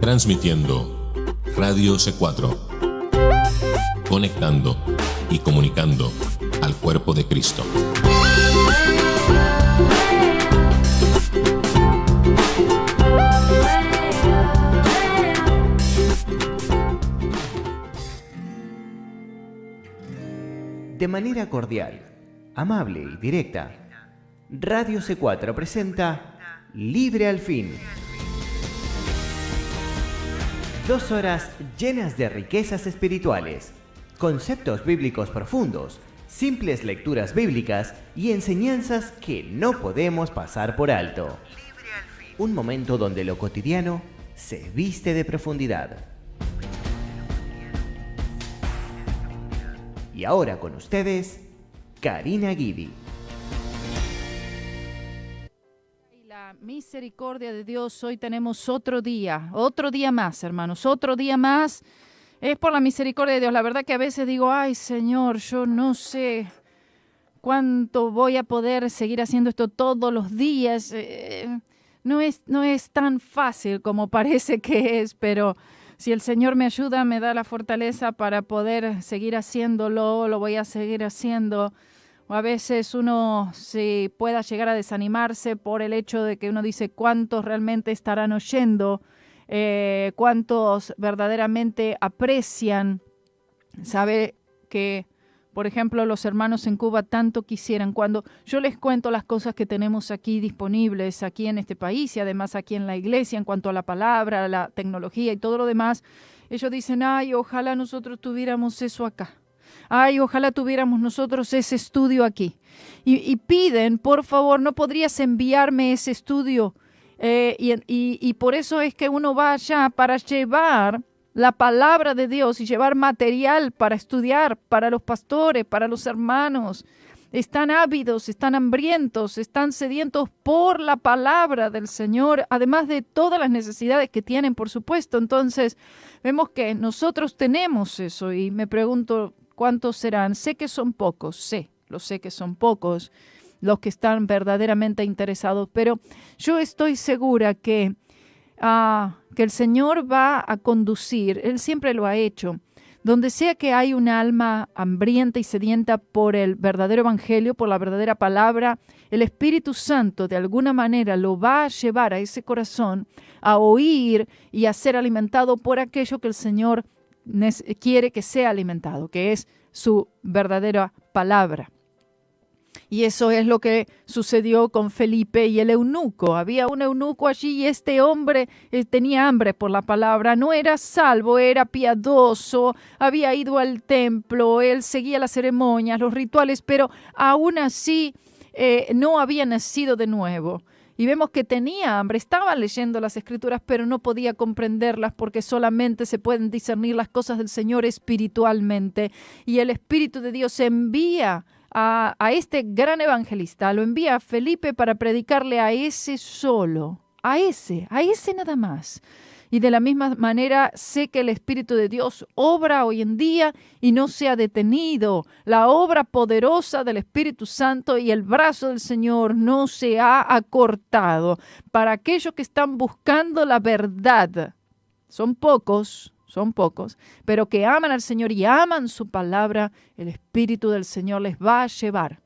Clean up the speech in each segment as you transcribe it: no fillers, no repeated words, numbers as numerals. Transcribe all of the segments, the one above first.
Transmitiendo Radio C4, conectando y comunicando al cuerpo de Cristo. De manera cordial, amable y directa, Radio C4 presenta Libre al Fin. 2 horas llenas de riquezas espirituales, conceptos bíblicos profundos, simples lecturas bíblicas y enseñanzas que no podemos pasar por alto. Un momento donde lo cotidiano se viste de profundidad. Y ahora con ustedes, Karina Guidi. La misericordia de Dios, hoy tenemos otro día más, hermanos, otro día más. Es por la misericordia de Dios. La verdad que a veces digo, ay Señor, yo no sé cuánto voy a poder seguir haciendo esto todos los días. No es tan fácil como parece que es, pero si el Señor me ayuda, me da la fortaleza para poder seguir haciéndolo, lo voy a seguir haciendo. O a veces uno se pueda llegar a desanimarse por el hecho de que uno dice cuántos realmente estarán oyendo, cuántos verdaderamente aprecian. Sabe que, por ejemplo, los hermanos en Cuba tanto quisieran, cuando yo les cuento las cosas que tenemos aquí disponibles, aquí en este país y además aquí en la iglesia, en cuanto a la palabra, la tecnología y todo lo demás, ellos dicen, ay, ojalá nosotros tuviéramos eso acá. Ay, ojalá tuviéramos nosotros ese estudio aquí. Y piden, por favor, ¿no podrías enviarme ese estudio? Y por eso es que uno va allá para llevar la palabra de Dios y llevar material para estudiar, para los pastores, para los hermanos. Están ávidos, están hambrientos, están sedientos por la palabra del Señor, además de todas las necesidades que tienen, por supuesto. Entonces, vemos que nosotros tenemos eso y me pregunto, ¿cuántos serán? Sé que son pocos, lo sé que son pocos los que están verdaderamente interesados, pero yo estoy segura que el Señor va a conducir, Él siempre lo ha hecho, donde sea que hay un alma hambrienta y sedienta por el verdadero evangelio, por la verdadera palabra, el Espíritu Santo de alguna manera lo va a llevar a ese corazón a oír y a ser alimentado por aquello que el Señor quiere que sea alimentado, que es su verdadera palabra. Y eso es lo que sucedió con Felipe y el eunuco. Había un eunuco allí y este hombre tenía hambre por la palabra. No era salvo, era piadoso, había ido al templo, él seguía las ceremonias, los rituales, pero aún así no había nacido de nuevo. Y vemos que tenía hambre, estaba leyendo las Escrituras, pero no podía comprenderlas porque solamente se pueden discernir las cosas del Señor espiritualmente. Y el Espíritu de Dios envía a este gran evangelista, lo envía a Felipe para predicarle a ese solo, a ese nada más. Y de la misma manera sé que el Espíritu de Dios obra hoy en día y no se ha detenido. La obra poderosa del Espíritu Santo y el brazo del Señor no se ha acortado. Para aquellos que están buscando la verdad, son pocos, pero que aman al Señor y aman su palabra, el Espíritu del Señor les va a llevar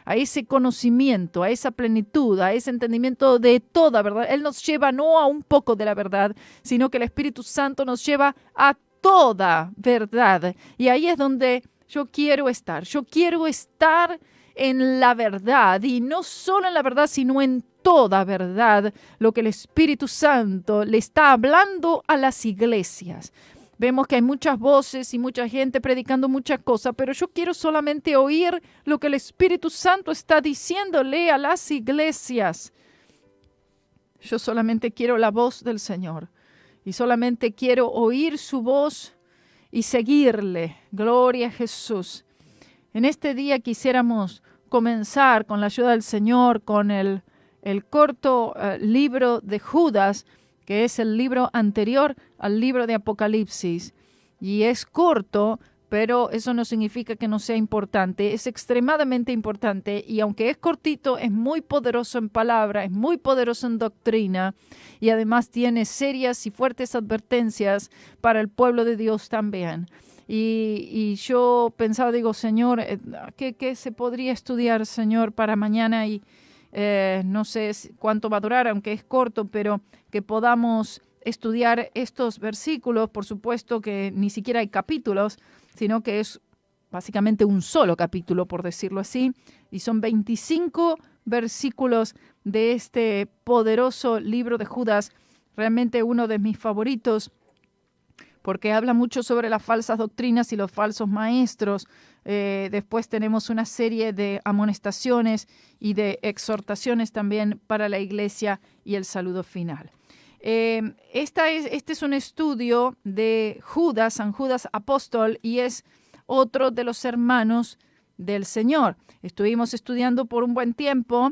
a ese conocimiento, a esa plenitud, a ese entendimiento de toda verdad. Él nos lleva no a un poco de la verdad, sino que el Espíritu Santo nos lleva a toda verdad. Y ahí es donde yo quiero estar. Yo quiero estar en la verdad, y no solo en la verdad, sino en toda verdad, lo que el Espíritu Santo le está hablando a las iglesias. Vemos que hay muchas voces y mucha gente predicando muchas cosas, pero yo quiero solamente oír lo que el Espíritu Santo está diciéndole a las iglesias. Yo solamente quiero la voz del Señor y solamente quiero oír su voz y seguirle. Gloria a Jesús. En este día quisiéramos comenzar con la ayuda del Señor con el corto libro de Judas, que es el libro anterior al libro de Apocalipsis. Y es corto, pero eso no significa que no sea importante. Es extremadamente importante y aunque es cortito, es muy poderoso en palabra, es muy poderoso en doctrina y además tiene serias y fuertes advertencias para el pueblo de Dios también. Y yo pensaba, digo, Señor, ¿qué se podría estudiar, Señor, para mañana? Y no sé cuánto va a durar, aunque es corto, pero que podamos estudiar estos versículos. Por supuesto que ni siquiera hay capítulos, sino que es básicamente un solo capítulo, por decirlo así, y son 25 versículos de este poderoso libro de Judas, realmente uno de mis favoritos, porque habla mucho sobre las falsas doctrinas y los falsos maestros. Después tenemos una serie de amonestaciones y de exhortaciones también para la iglesia y el saludo final. Este es un estudio de Judas, San Judas apóstol, y es otro de los hermanos del Señor. Estuvimos estudiando por un buen tiempo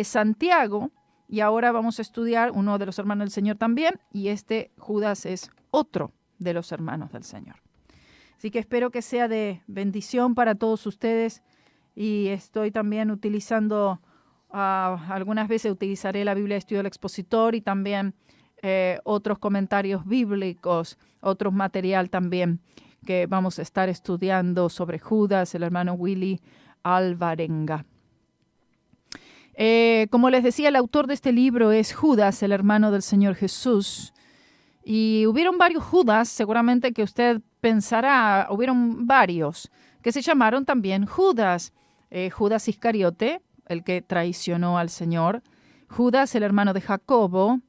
Santiago, y ahora vamos a estudiar uno de los hermanos del Señor también, y este Judas es otro de los hermanos del Señor. Así que espero que sea de bendición para todos ustedes, y estoy también utilizando, algunas veces utilizaré la Biblia de Estudio del Expositor y también otros comentarios bíblicos, otros material también que vamos a estar estudiando sobre Judas, el hermano Willy Alvarenga. Como les decía, el autor de este libro es Judas, el hermano del Señor Jesús. Y hubieron varios Judas, seguramente que usted pensará, hubieron varios que se llamaron también Judas. Judas Iscariote, el que traicionó al Señor. Judas, el hermano de Jacobo.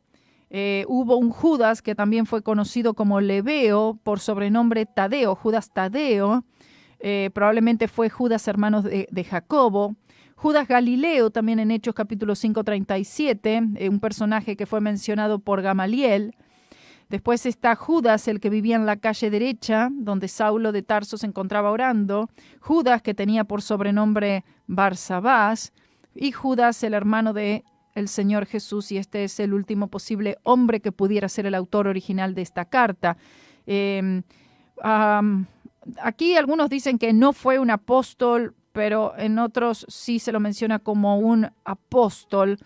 Hubo un Judas que también fue conocido como Lebeo, por sobrenombre Tadeo, Judas Tadeo. Probablemente fue Judas, hermano de Jacobo. Judas Galileo, también en Hechos capítulo 5:37, un personaje que fue mencionado por Gamaliel. Después está Judas, el que vivía en la calle derecha, donde Saulo de Tarso se encontraba orando. Judas, que tenía por sobrenombre Barsabás. Y Judas, el hermano de el Señor Jesús, y este es el último posible hombre que pudiera ser el autor original de esta carta. Aquí algunos dicen que no fue un apóstol, pero en otros sí se lo menciona como un apóstol.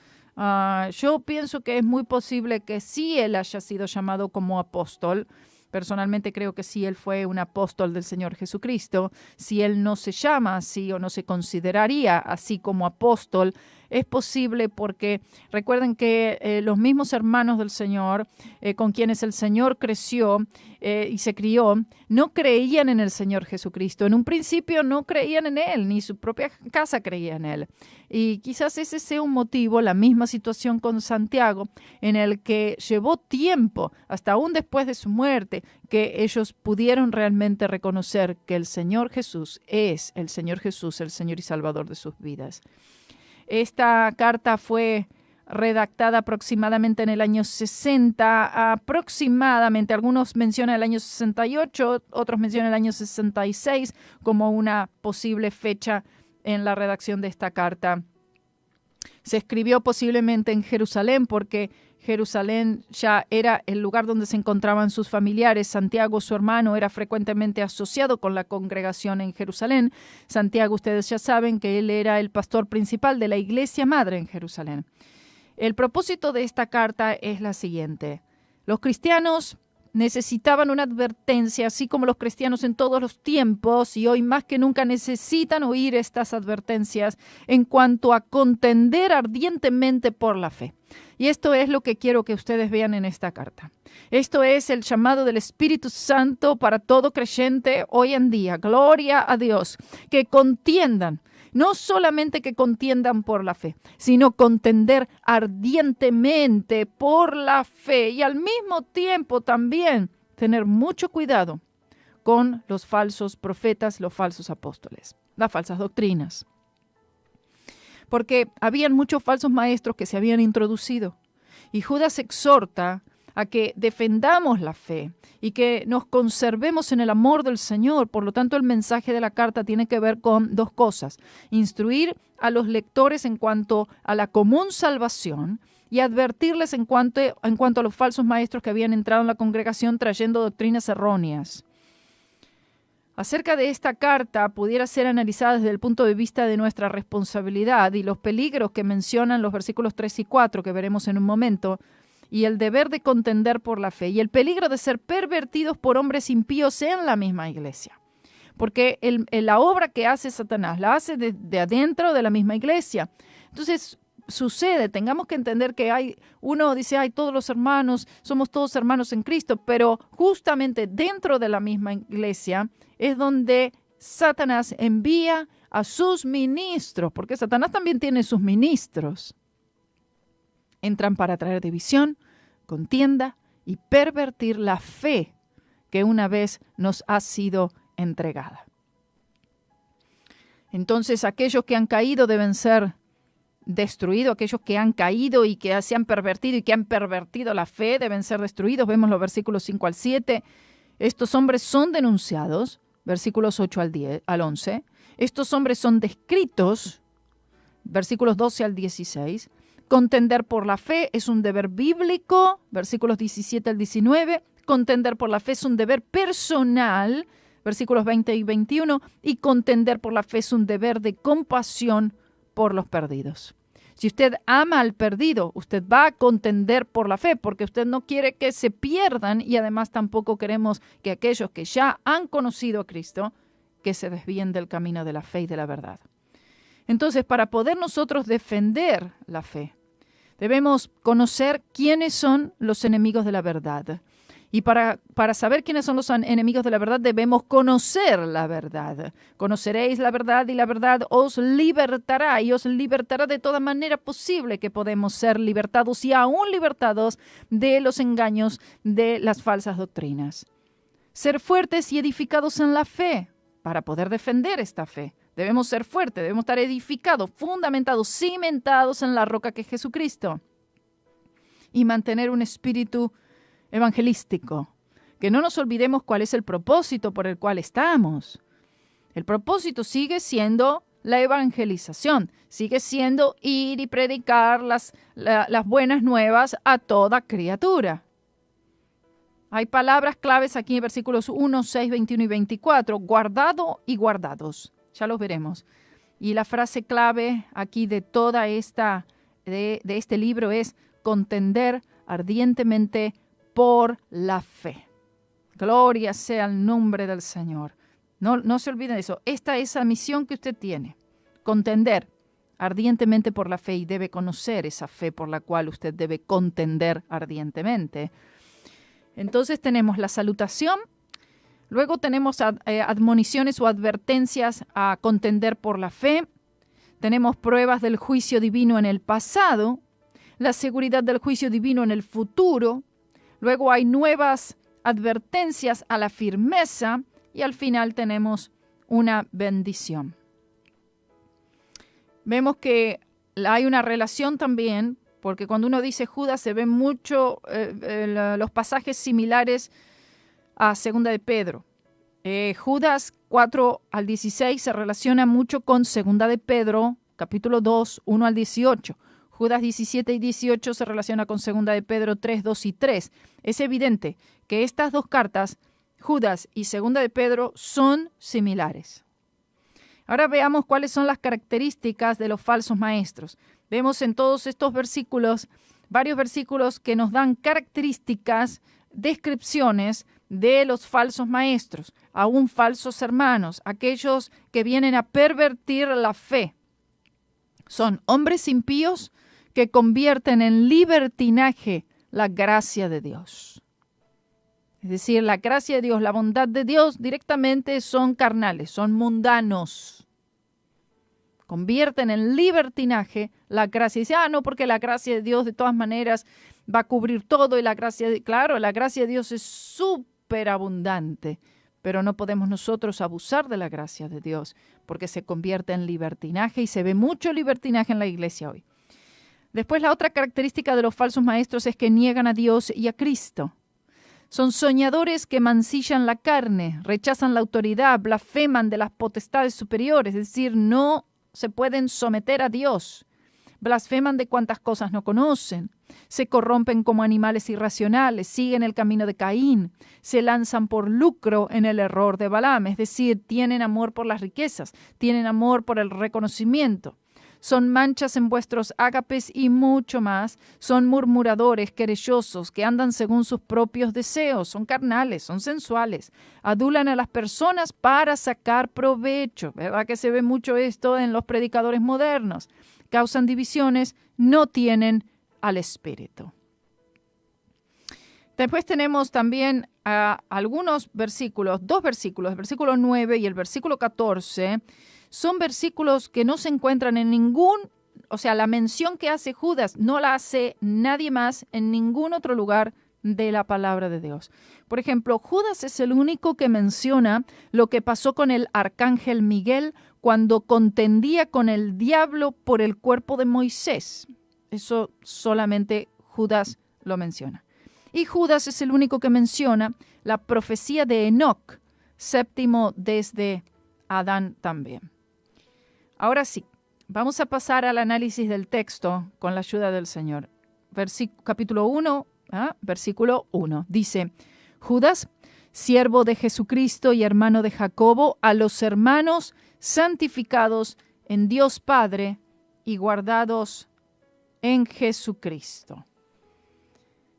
Yo pienso que es muy posible que sí él haya sido llamado como apóstol. Personalmente creo que sí él fue un apóstol del Señor Jesucristo. Si él no se llama así o no se consideraría así como apóstol, es posible porque recuerden que los mismos hermanos del Señor, con quienes el Señor creció y se crió, no creían en el Señor Jesucristo. En un principio no creían en Él, ni su propia casa creía en Él. Y quizás ese sea un motivo, la misma situación con Santiago, en el que llevó tiempo, hasta aún después de su muerte, que ellos pudieron realmente reconocer que el Señor Jesús es el Señor Jesús, el Señor y Salvador de sus vidas. Esta carta fue redactada aproximadamente en el año 60, aproximadamente. Algunos mencionan el año 68, otros mencionan el año 66 como una posible fecha en la redacción de esta carta. Se escribió posiblemente en Jerusalén porque Jerusalén ya era el lugar donde se encontraban sus familiares. Santiago, su hermano, era frecuentemente asociado con la congregación en Jerusalén. Santiago, ustedes ya saben que él era el pastor principal de la iglesia madre en Jerusalén. El propósito de esta carta es la siguiente. Los cristianos necesitaban una advertencia, así como los cristianos en todos los tiempos, y hoy más que nunca necesitan oír estas advertencias en cuanto a contender ardientemente por la fe. Y esto es lo que quiero que ustedes vean en esta carta. Esto es el llamado del Espíritu Santo para todo creyente hoy en día. Gloria a Dios. Que contiendan. No solamente que contiendan por la fe, sino contender ardientemente por la fe y al mismo tiempo también tener mucho cuidado con los falsos profetas, los falsos apóstoles, las falsas doctrinas. Porque habían muchos falsos maestros que se habían introducido y Judas exhorta a que defendamos la fe y que nos conservemos en el amor del Señor. Por lo tanto, el mensaje de la carta tiene que ver con dos cosas. Instruir a los lectores en cuanto a la común salvación y advertirles en cuanto a los falsos maestros que habían entrado en la congregación trayendo doctrinas erróneas. acerca de esta carta pudiera ser analizada desde el punto de vista de nuestra responsabilidad y los peligros que mencionan los versículos 3 y 4 que veremos en un momento, y el deber de contender por la fe, y el peligro de ser pervertidos por hombres impíos en la misma iglesia. Porque la obra que hace Satanás la hace de adentro de la misma iglesia. Entonces, sucede, tengamos que entender que uno dice, todos los hermanos, somos todos hermanos en Cristo, pero justamente dentro de la misma iglesia es donde Satanás envía a sus ministros, porque Satanás también tiene sus ministros. Entran para traer división, contienda y pervertir la fe que una vez nos ha sido entregada. Entonces, aquellos que han caído deben ser destruidos, aquellos que han caído y que se han pervertido y que han pervertido la fe deben ser destruidos. Vemos los versículos 5 al 7. Estos hombres son denunciados, versículos 8 al 11. Estos hombres son descritos, versículos 12 al 16. Contender por la fe es un deber bíblico, versículos 17 al 19. Contender por la fe es un deber personal, versículos 20 y 21. Y contender por la fe es un deber de compasión por los perdidos. Si usted ama al perdido, usted va a contender por la fe, porque usted no quiere que se pierdan y además tampoco queremos que aquellos que ya han conocido a Cristo, que se desvíen del camino de la fe y de la verdad. Entonces, para poder nosotros defender la fe, debemos conocer quiénes son los enemigos de la verdad. Y para saber quiénes son los enemigos de la verdad, debemos conocer la verdad. Conoceréis la verdad y la verdad os libertará. Y os libertará de toda manera posible que podemos ser libertados y aún libertados de los engaños de las falsas doctrinas. Ser fuertes y edificados en la fe para poder defender esta fe. Debemos ser fuertes, debemos estar edificados, fundamentados, cimentados en la roca que es Jesucristo. Y mantener un espíritu evangelístico, que no nos olvidemos cuál es el propósito por el cual estamos. El propósito sigue siendo la evangelización, sigue siendo ir y predicar las buenas nuevas a toda criatura. Hay palabras claves aquí en versículos 1, 6, 21 y 24, guardado y guardados, ya los veremos. Y la frase clave aquí de toda de este libro es contender ardientemente por la fe. Gloria sea el nombre del Señor. No se olviden de eso. Esta es la misión que usted tiene. Contender ardientemente por la fe y debe conocer esa fe por la cual usted debe contender ardientemente. Entonces tenemos la salutación. Luego tenemos admoniciones o advertencias a contender por la fe. Tenemos pruebas del juicio divino en el pasado. La seguridad del juicio divino en el futuro. Luego hay nuevas advertencias a la firmeza y al final tenemos una bendición. Vemos que hay una relación también, porque cuando uno dice Judas se ven mucho los pasajes similares a 2 de Pedro. Judas 4 al 16 se relaciona mucho con 2 de Pedro, capítulo 2, 1 al 18. Judas 17 y 18 se relaciona con 2 de Pedro 3, 2 y 3. Es evidente que estas dos cartas, Judas y 2 de Pedro, son similares. Ahora veamos cuáles son las características de los falsos maestros. Vemos en todos estos versículos, varios versículos que nos dan características, descripciones de los falsos maestros, aún falsos hermanos, aquellos que vienen a pervertir la fe. Son hombres impíos que convierten en libertinaje la gracia de Dios. Es decir, la gracia de Dios, la bondad de Dios directamente son carnales, son mundanos. Convierten en libertinaje la gracia. Dice, no, porque la gracia de Dios de todas maneras va a cubrir todo y la gracia de Dios es súper abundante, pero no podemos nosotros abusar de la gracia de Dios porque se convierte en libertinaje y se ve mucho libertinaje en la iglesia hoy. Después, la otra característica de los falsos maestros es que niegan a Dios y a Cristo. Son soñadores que mancillan la carne, rechazan la autoridad, blasfeman de las potestades superiores, es decir, no se pueden someter a Dios. blasfeman de cuantas cosas no conocen, se corrompen como animales irracionales, siguen el camino de Caín, se lanzan por lucro en el error de Balaam, es decir, tienen amor por las riquezas, tienen amor por el reconocimiento. Son manchas en vuestros ágapes y mucho más. Son murmuradores, querellosos, que andan según sus propios deseos. Son carnales, son sensuales. Adulan a las personas para sacar provecho. ¿Verdad que se ve mucho esto en los predicadores modernos? Causan divisiones, no tienen al Espíritu. Después tenemos también algunos versículos, dos versículos, el versículo 9 y el versículo 14, son versículos que no se encuentran en la mención que hace Judas no la hace nadie más en ningún otro lugar de la palabra de Dios. Por ejemplo, Judas es el único que menciona lo que pasó con el arcángel Miguel cuando contendía con el diablo por el cuerpo de Moisés. Eso solamente Judas lo menciona. Y Judas es el único que menciona la profecía de Enoc, séptimo desde Adán también. Ahora sí, vamos a pasar al análisis del texto con la ayuda del Señor. Capítulo 1, versículo 1. Dice, Judas, siervo de Jesucristo y hermano de Jacobo, a los hermanos santificados en Dios Padre y guardados en Jesucristo.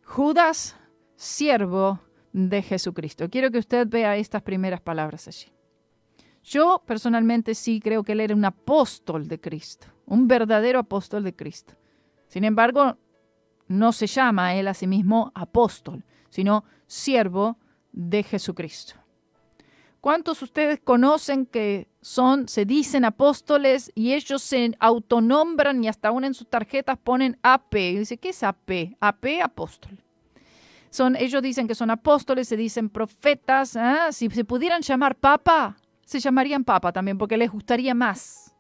Judas, siervo de Jesucristo. Quiero que usted vea estas primeras palabras allí. Yo personalmente sí creo que él era un apóstol de Cristo, un verdadero apóstol de Cristo. Sin embargo, no se llama a él a sí mismo apóstol, sino siervo de Jesucristo. ¿Cuántos de ustedes conocen que se dicen apóstoles y ellos se autonombran y hasta aún en sus tarjetas ponen AP? Y dice, ¿qué es AP? AP, apóstol. Ellos dicen que son apóstoles, se dicen profetas. Si se pudieran llamar papa, se llamarían papa también porque les gustaría más.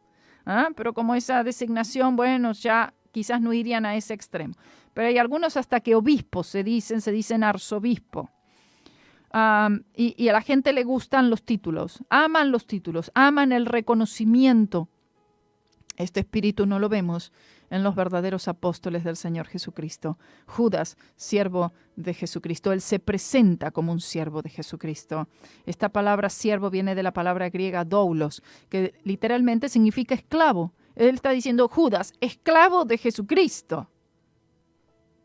Pero como esa designación, bueno, ya quizás no irían a ese extremo. Pero hay algunos hasta que obispos se dicen arzobispo. Y a la gente le gustan los títulos, aman el reconocimiento. Este espíritu no lo vemos en los verdaderos apóstoles del Señor Jesucristo. Judas, siervo de Jesucristo, él se presenta como un siervo de Jesucristo. Esta palabra siervo viene de la palabra griega doulos, que literalmente significa esclavo. Él está diciendo, Judas, esclavo de Jesucristo.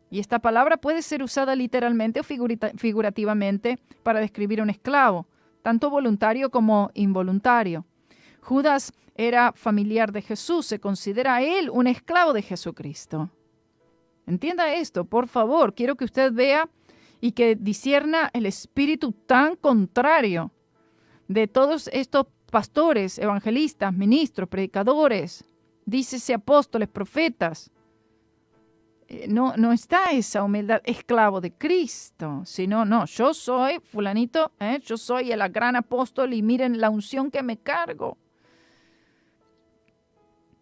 Y esta palabra puede ser usada literalmente o figurativamente para describir a un esclavo, tanto voluntario como involuntario. Judas era familiar de Jesús, se considera a él un esclavo de Jesucristo. Entienda esto, por favor, quiero que usted vea y que discierna el espíritu tan contrario de todos estos pastores, evangelistas, ministros, predicadores, dícese apóstoles, profetas. No está esa humildad, esclavo de Cristo, sino, no, yo soy fulanito, yo soy el gran apóstol y miren la unción que me cargo.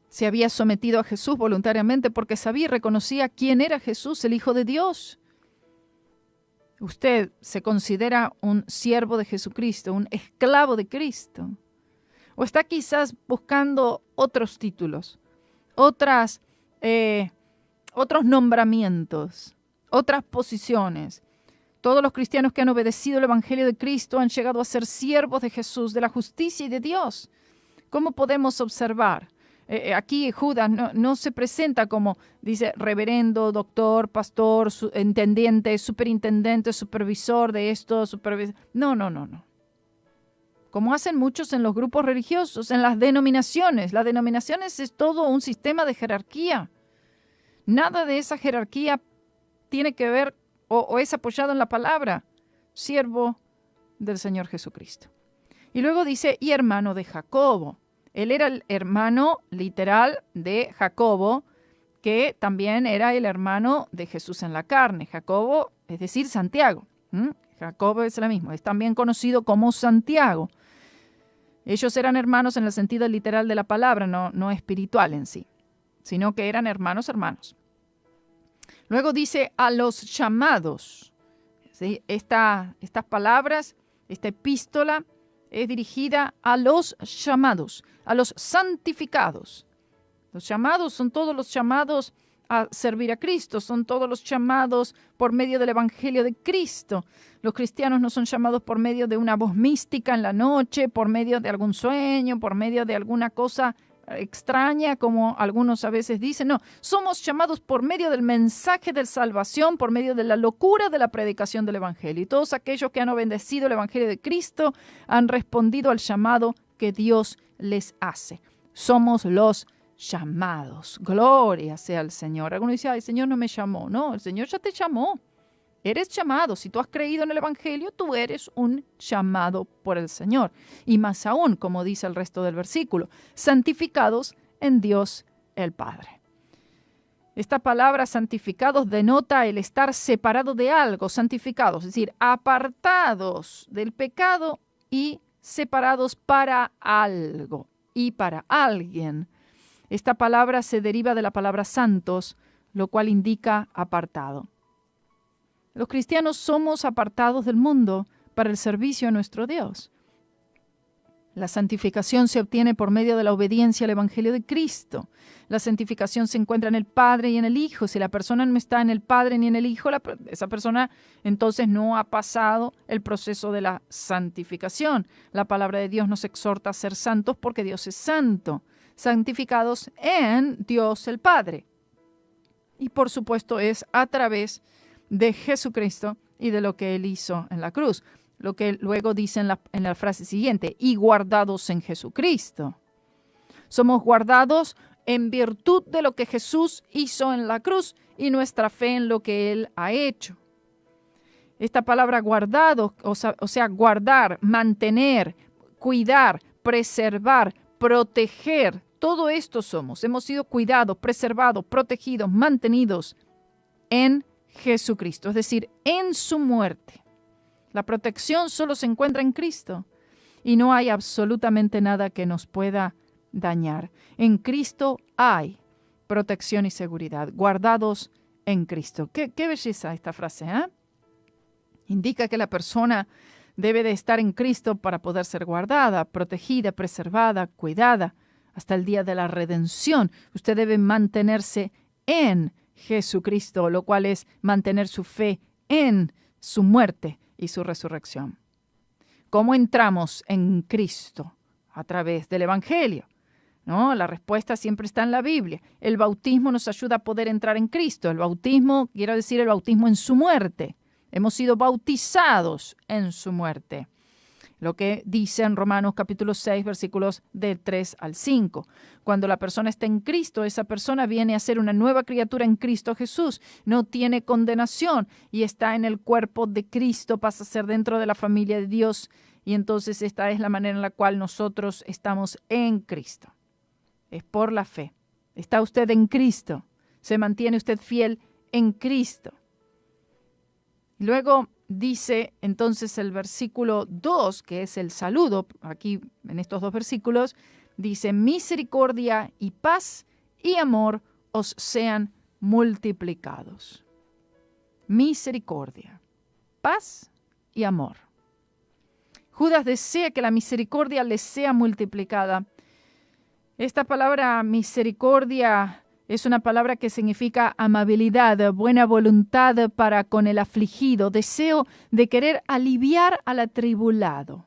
Se había sometido a Jesús voluntariamente porque sabía y reconocía quién era Jesús, el Hijo de Dios. ¿Usted se considera un siervo de Jesucristo, un esclavo de Cristo? ¿O está quizás buscando otros títulos, otros nombramientos, otras posiciones? Todos los cristianos que han obedecido el Evangelio de Cristo han llegado a ser siervos de Jesús, de la justicia y de Dios. ¿Cómo podemos observar? Aquí Judas no se presenta como, dice, reverendo, doctor, pastor, intendente, superintendente, supervisor de esto, No. Como hacen muchos en los grupos religiosos, en las denominaciones. Las denominaciones es todo un sistema de jerarquía. Nada de esa jerarquía tiene que ver o es apoyado en la palabra. Siervo del Señor Jesucristo. Y luego dice, y hermano de Jacobo. Él era el hermano literal de Jacobo, que también era el hermano de Jesús en la carne. Jacobo, es decir, Santiago. Jacobo es lo mismo, es también conocido como Santiago. Ellos eran hermanos en el sentido literal de la palabra, no espiritual en sí, sino que eran hermanos. Luego dice a los llamados. ¿Sí? Estas palabras, esta epístola es dirigida a los llamados, a los santificados. Los llamados son todos los llamados a servir a Cristo, son todos los llamados por medio del Evangelio de Cristo. Los cristianos no son llamados por medio de una voz mística en la noche, por medio de algún sueño, por medio de alguna cosa extraña, como algunos a veces dicen. No, somos llamados por medio del mensaje de salvación, por medio de la locura de la predicación del Evangelio. Y todos aquellos que han obedecido el Evangelio de Cristo han respondido al llamado que Dios les hace. Somos los llamados. Gloria sea al Señor. Algunos dicen, ay, el Señor no me llamó. No, el Señor ya te llamó. Eres llamado. Si tú has creído en el Evangelio, tú eres un llamado por el Señor. Y más aún, como dice el resto del versículo, santificados en Dios el Padre. Esta palabra santificados denota el estar separado de algo, santificados, es decir, apartados del pecado y separados para algo y para alguien. Esta palabra se deriva de la palabra santos, lo cual indica apartado. Los cristianos somos apartados del mundo para el servicio a nuestro Dios. La santificación se obtiene por medio de la obediencia al Evangelio de Cristo. La santificación se encuentra en el Padre y en el Hijo. Si la persona no está en el Padre ni en el Hijo, esa persona entonces no ha pasado el proceso de la santificación. La palabra de Dios nos exhorta a ser santos porque Dios es santo. Santificados en Dios el Padre. Y por supuesto es a través de Jesucristo y de lo que Él hizo en la cruz. Lo que luego dice en la frase siguiente, y guardados en Jesucristo. Somos guardados en virtud de lo que Jesús hizo en la cruz y nuestra fe en lo que Él ha hecho. Esta palabra guardado, o sea, guardar, mantener, cuidar, preservar, proteger, todo esto somos. Hemos sido cuidados, preservados, protegidos, mantenidos en Jesucristo, es decir, en su muerte. La protección solo se encuentra en Cristo y no hay absolutamente nada que nos pueda dañar. En Cristo hay protección y seguridad, guardados en Cristo. Qué belleza esta frase, ¿eh? Indica que la persona debe de estar en Cristo para poder ser guardada, protegida, preservada, cuidada, hasta el día de la redención. Usted debe mantenerse en Jesucristo, lo cual es mantener su fe en su muerte y su resurrección. ¿Cómo entramos en Cristo? A través del Evangelio, ¿no? La respuesta siempre está en la Biblia. El bautismo nos ayuda a poder entrar en Cristo. El bautismo, quiero decir, el bautismo en su muerte. Hemos sido bautizados en su muerte. Lo que dice en Romanos capítulo 6, versículos del 3 al 5. Cuando la persona está en Cristo, esa persona viene a ser una nueva criatura en Cristo Jesús. No tiene condenación y está en el cuerpo de Cristo, pasa a ser dentro de la familia de Dios. Y entonces esta es la manera en la cual nosotros estamos en Cristo. Es por la fe. Está usted en Cristo. Se mantiene usted fiel en Cristo. Luego dice entonces el versículo 2, que es el saludo, aquí en estos dos versículos, dice, misericordia y paz y amor os sean multiplicados. Misericordia, paz y amor. Judas desea que la misericordia le sea multiplicada. Esta palabra misericordia es una palabra que significa amabilidad, buena voluntad para con el afligido, deseo de querer aliviar al atribulado.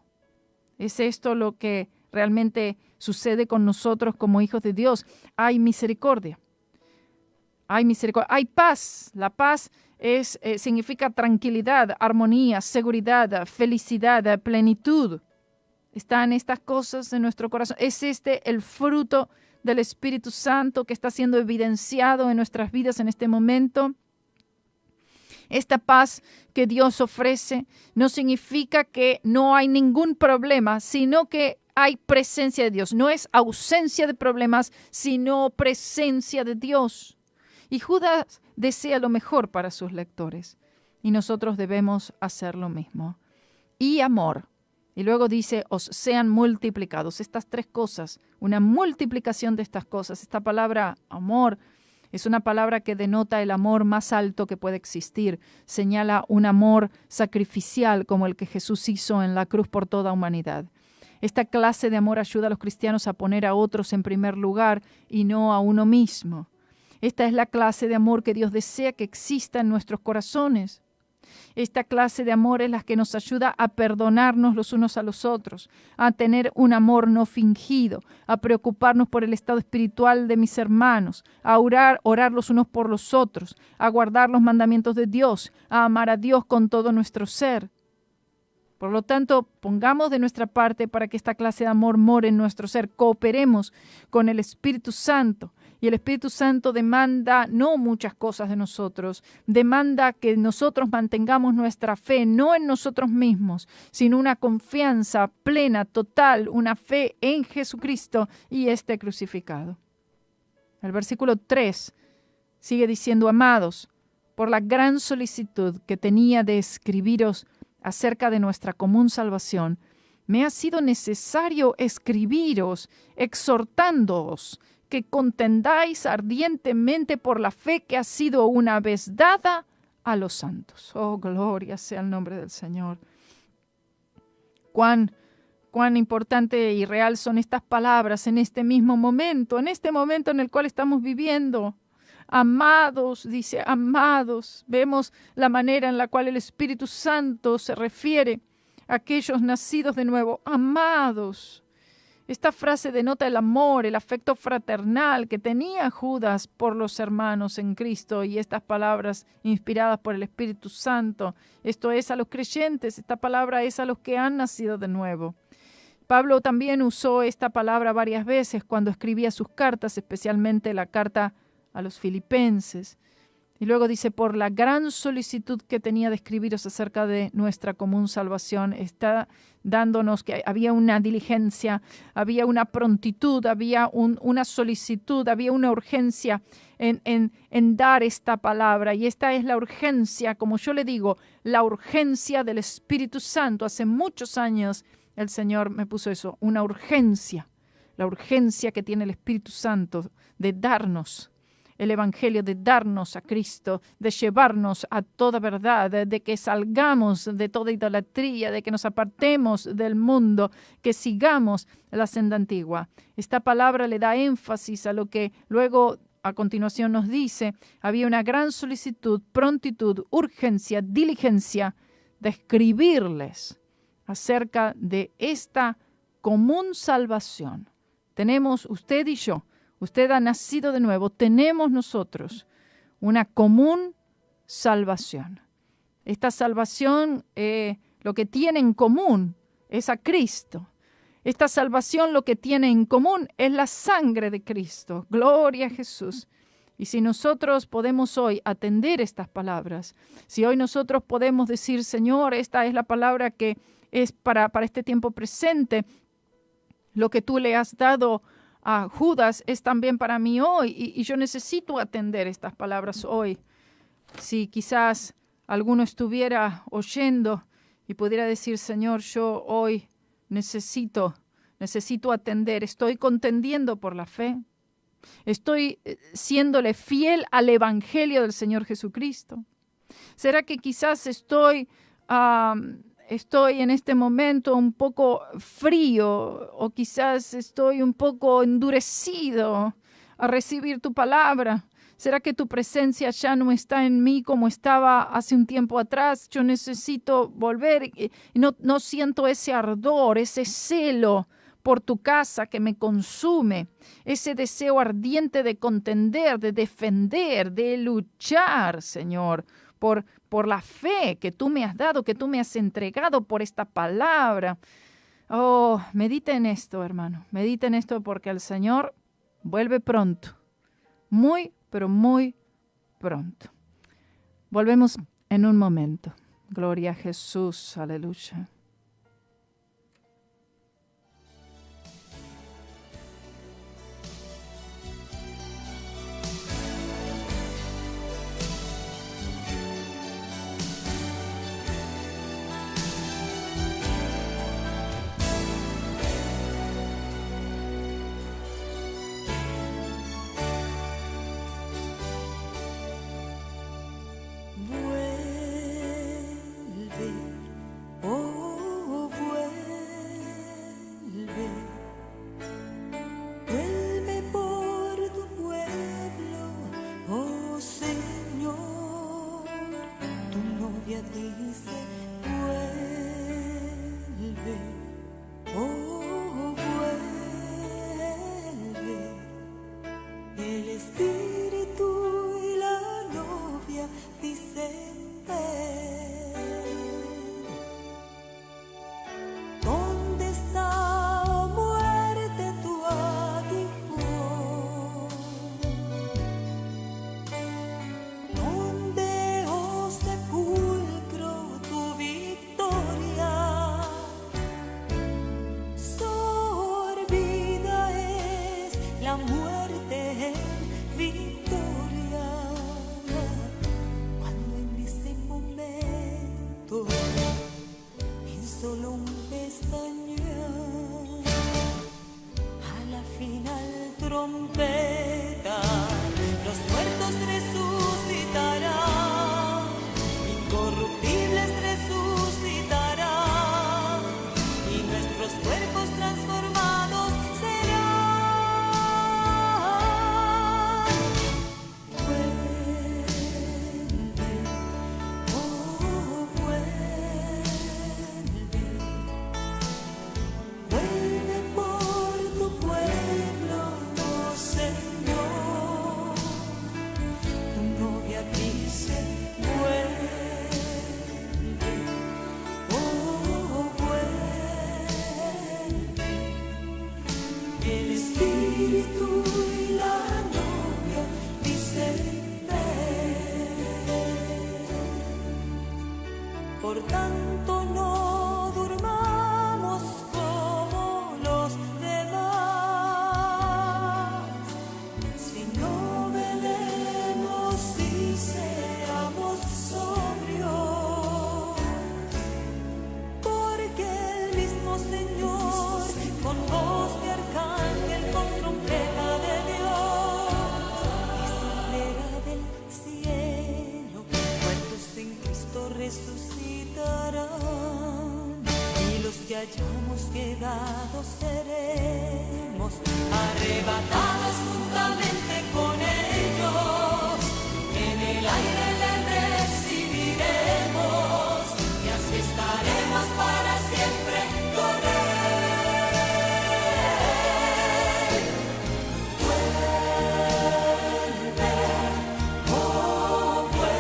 ¿Es esto lo que realmente sucede con nosotros como hijos de Dios? Hay misericordia. Hay misericordia. Hay paz. La paz significa tranquilidad, armonía, seguridad, felicidad, plenitud. Están estas cosas en nuestro corazón. Es el fruto del Espíritu Santo que está siendo evidenciado en nuestras vidas en este momento. Esta paz que Dios ofrece no significa que no hay ningún problema, sino que hay presencia de Dios. No es ausencia de problemas, sino presencia de Dios. Y Judas desea lo mejor para sus lectores y nosotros debemos hacer lo mismo. Y amor. Y luego dice, os sean multiplicados. Estas tres cosas, una multiplicación de estas cosas. Esta palabra amor es una palabra que denota el amor más alto que puede existir. Señala un amor sacrificial como el que Jesús hizo en la cruz por toda humanidad. Esta clase de amor ayuda a los cristianos a poner a otros en primer lugar y no a uno mismo. Esta es la clase de amor que Dios desea que exista en nuestros corazones. Esta clase de amor es la que nos ayuda a perdonarnos los unos a los otros, a tener un amor no fingido, a preocuparnos por el estado espiritual de mis hermanos, a orar los unos por los otros, a guardar los mandamientos de Dios, a amar a Dios con todo nuestro ser. Por lo tanto, pongamos de nuestra parte para que esta clase de amor more en nuestro ser. Cooperemos con el Espíritu Santo. Y el Espíritu Santo demanda no muchas cosas de nosotros, demanda que nosotros mantengamos nuestra fe, no en nosotros mismos, sino una confianza plena, total, una fe en Jesucristo y este crucificado. El versículo 3 sigue diciendo: amados, por la gran solicitud que tenía de escribiros acerca de nuestra común salvación, me ha sido necesario escribiros, exhortándoos que contendáis ardientemente por la fe que ha sido una vez dada a los santos. Oh, gloria sea el nombre del Señor. Cuán importante y real son estas palabras en este mismo momento, en este momento en el cual estamos viviendo. Amados, dice, amados. Vemos la manera en la cual el Espíritu Santo se refiere a aquellos nacidos de nuevo. Amados. Esta frase denota el amor, el afecto fraternal que tenía Judas por los hermanos en Cristo, y estas palabras inspiradas por el Espíritu Santo. Esto es a los creyentes, esta palabra es a los que han nacido de nuevo. Pablo también usó esta palabra varias veces cuando escribía sus cartas, especialmente la carta a los filipenses. Y luego dice: por la gran solicitud que tenía de escribiros acerca de nuestra común salvación. Está dándonos que había una diligencia, había una prontitud, había una solicitud, había una urgencia en dar esta palabra. Y esta es la urgencia, como yo le digo, la urgencia del Espíritu Santo. Hace muchos años el Señor me puso eso, una urgencia, la urgencia que tiene el Espíritu Santo de darnos el Evangelio, de darnos a Cristo, de llevarnos a toda verdad, de que salgamos de toda idolatría, de que nos apartemos del mundo, que sigamos la senda antigua. Esta palabra le da énfasis a lo que luego a continuación nos dice: había una gran solicitud, prontitud, urgencia, diligencia de escribirles acerca de esta común salvación. Tenemos usted y yo. Usted ha nacido de nuevo. Tenemos nosotros una común salvación. Esta salvación lo que tiene en común es a Cristo. Esta salvación lo que tiene en común es la sangre de Cristo. Gloria a Jesús. Y si nosotros podemos hoy atender estas palabras, si hoy nosotros podemos decir: Señor, esta es la palabra que es para este tiempo presente, lo que tú le has dado a Judas es también para mí hoy, y yo necesito atender estas palabras hoy. Si quizás alguno estuviera oyendo y pudiera decir: Señor, yo hoy necesito atender, estoy contendiendo por la fe, estoy siéndole fiel al Evangelio del Señor Jesucristo. ¿Será que quizás estoy en este momento un poco frío, o quizás estoy un poco endurecido a recibir tu palabra? ¿Será que tu presencia ya no está en mí como estaba hace un tiempo atrás? Yo necesito volver y no siento ese ardor, ese celo por tu casa que me consume, ese deseo ardiente de contender, de defender, de luchar, Señor, por la fe que tú me has dado, que tú me has entregado por esta palabra. Oh, medita en esto, hermano. Medita en esto, porque el Señor vuelve pronto. Muy, pero muy pronto. Volvemos en un momento. Gloria a Jesús. Aleluya. novia dice, vuelve, oh, vuelve. El espíritu y la novia dicen, ven. ¿Dónde está, oh muerte, tu aguijón? ¿Dónde, oh sepulcro, tu victoria? Sorbida es la muerte en victoria. Cuando en ese momento, en solo un pestañear, a la final trompeta, los muertos resucitarán, incorruptibles resucitarán, y nuestros cuerpos transformados serán. Vuelve, oh, vuelve. Vuelve por tu pueblo, oh Señor. Tu novia dice, vuelve, oh, vuelve. El espíritu y la novia dicen, ven. Por tanto no durmamos como los demás, sino velemos y seamos sobrios, porque el mismo Señor, con voz de arcángel, con trompeta de Dios, descenderá del cielo, muertos en Cristo resucitarán, y los que hayamos quedado seremos arrebatados juntamente con ellos, en el aire le recibiremos, y así estaremos para siempre con él. Vuelve, oh, vuelve.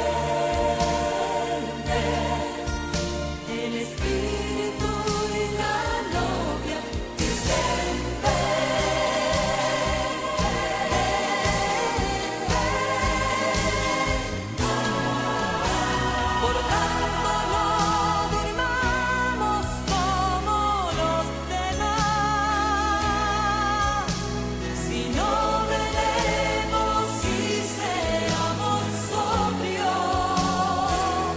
El espíritu y la novia dicen, por tanto no durmamos como los demás, sino velemos y seamos sobrios,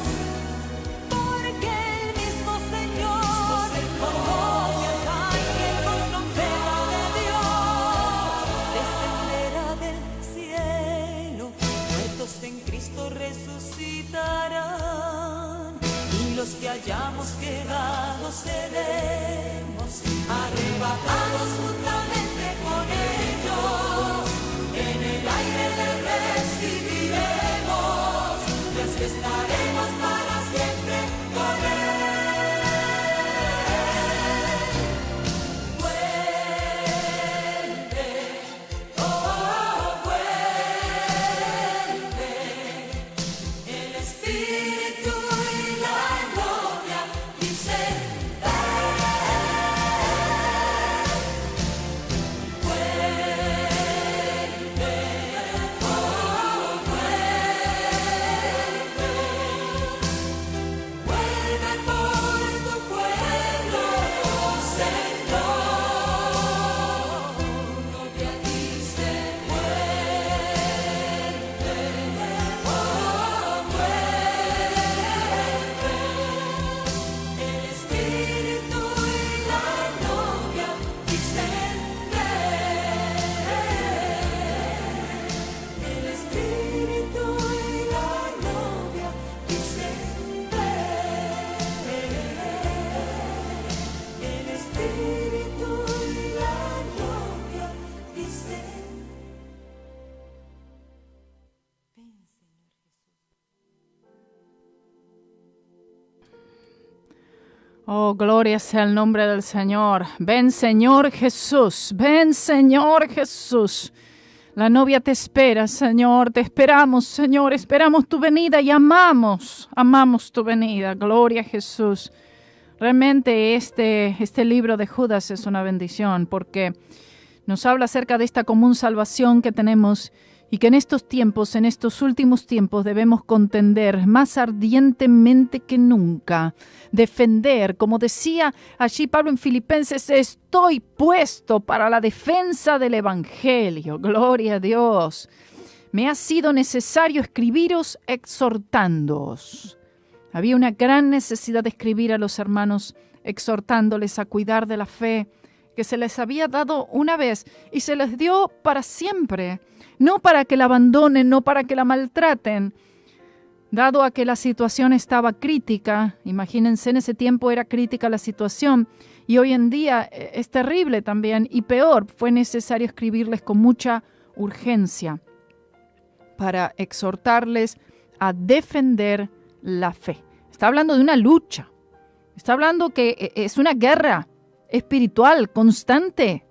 porque el mismo Señor, con voz de arcángel, con trompeta de Dios, descenderá del cielo, muertos en Cristo resucitarán, y los que hayamos quedado seremos arrebatados juntamente con ellos, en el aire le recibiremos, y así estaremos para siempre con él. Vuelve, oh, vuelve. El espíritu y la novia dicen, vuelve, oh, vuelve. Oh, gloria sea el nombre del Señor. Ven, Señor Jesús. Ven, Señor Jesús. La novia te espera, Señor. Te esperamos, Señor. Esperamos tu venida y amamos tu venida. Gloria a Jesús. Realmente este libro de Judas es una bendición porque nos habla acerca de esta común salvación que tenemos y que en estos tiempos, en estos últimos tiempos, debemos contender más ardientemente que nunca. Defender, como decía allí Pablo en Filipenses, estoy puesto para la defensa del Evangelio. Gloria a Dios. Me ha sido necesario escribiros exhortándoos. Había una gran necesidad de escribir a los hermanos, exhortándoles a cuidar de la fe que se les había dado una vez y se les dio para siempre. No para que la abandonen, no para que la maltraten. Dado a que la situación estaba crítica, imagínense, en ese tiempo era crítica la situación y hoy en día es terrible también y peor, fue necesario escribirles con mucha urgencia para exhortarles a defender la fe. Está hablando de una lucha, está hablando que es una guerra espiritual constante,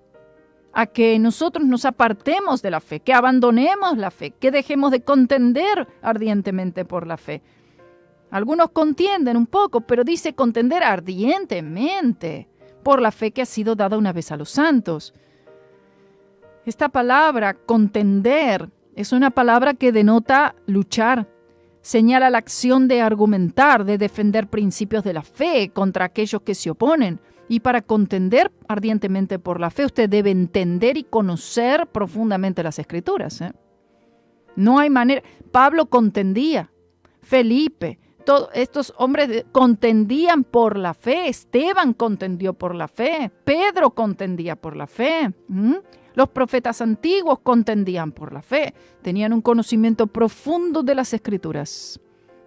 a que nosotros nos apartemos de la fe, que abandonemos la fe, que dejemos de contender ardientemente por la fe. Algunos contienden un poco, pero dice contender ardientemente por la fe que ha sido dada una vez a los santos. Esta palabra, contender, es una palabra que denota luchar. Señala la acción de argumentar, de defender principios de la fe contra aquellos que se oponen. Y para contender ardientemente por la fe, usted debe entender y conocer profundamente las Escrituras. No hay manera. Pablo contendía, Felipe, todos estos hombres contendían por la fe. Esteban contendió por la fe. Pedro contendía por la fe. Los profetas antiguos contendían por la fe. Tenían un conocimiento profundo de las Escrituras.